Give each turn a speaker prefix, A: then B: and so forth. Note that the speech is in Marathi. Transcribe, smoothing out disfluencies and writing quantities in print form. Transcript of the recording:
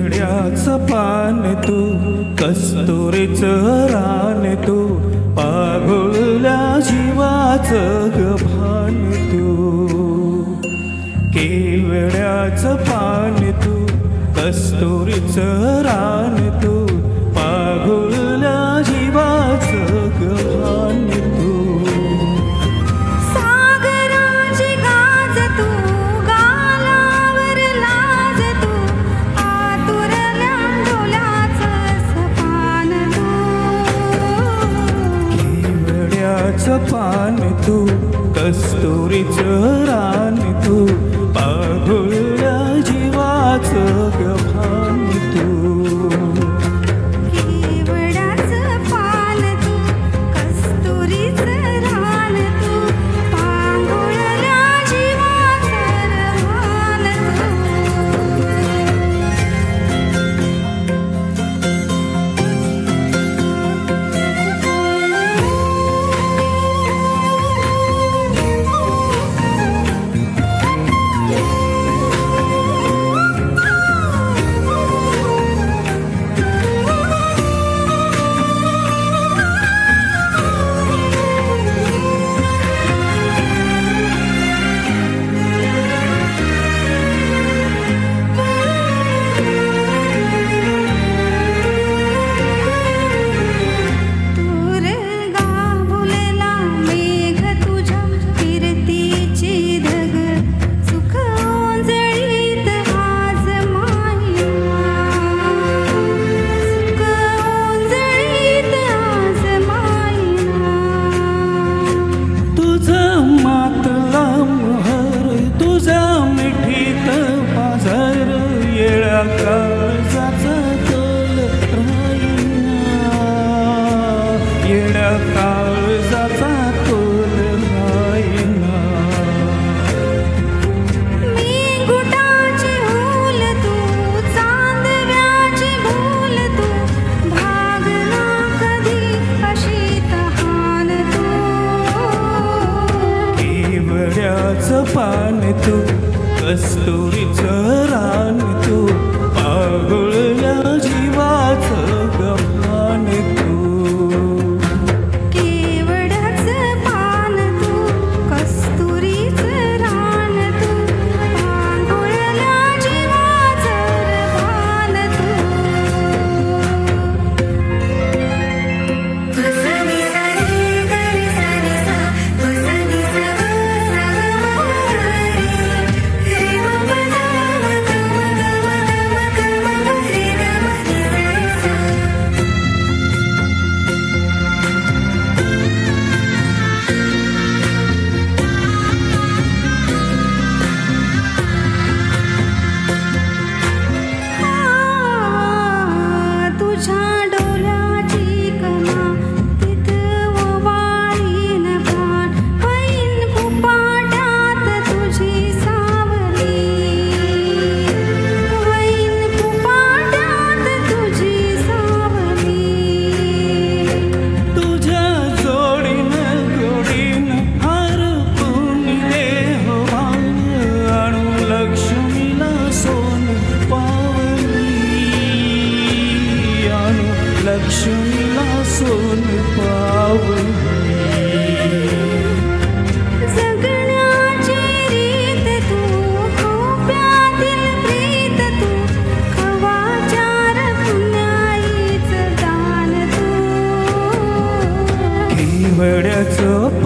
A: केवड्याचं पान तू, कस्तुरीचं रान तू, पागुळल्या जीवाचं गभान तू. केवड्याचं पान तू, कस्तुरीचं रान तू, पागुळल्या जीवाचं गभान तू.
B: सागराची गाज तू, गालावर लाज तू, आतुरल्या डोल्याचं सपान तू.
A: केवड्याचं पान तू, कस्तुरीचं रान तू, पागुळल्या जीवाचं गभान तू.
B: केवड्याचं पान तू, कस्तुरीचं रान तू, पांघुळल्या जीवाचं रवान तू.
A: काळजाचा तोल राहिना, येड्या काळजाचा तोल राहिना.
B: मी गुटाची हुल तू, चांदव्याची भूल तू, भागना कधी अशी तहान तू.
A: केवड्याचं पान तू, कस्तुरीचं रान तू, पागुळल्या जीवाचं गभान तू.
B: केवड्याचं पान तू, कस्तुरीचं रान तू, पांघुळल्या जीवाचं रवान तू. वसनी सारी गरी सारी सा, वसनी सा लक्ष्मीला सोन पावली. जगण्याची रीत तू, खोप्यातील प्रीत तू, खवाचार पुण्याईचं दान तू.
A: केवड्याचं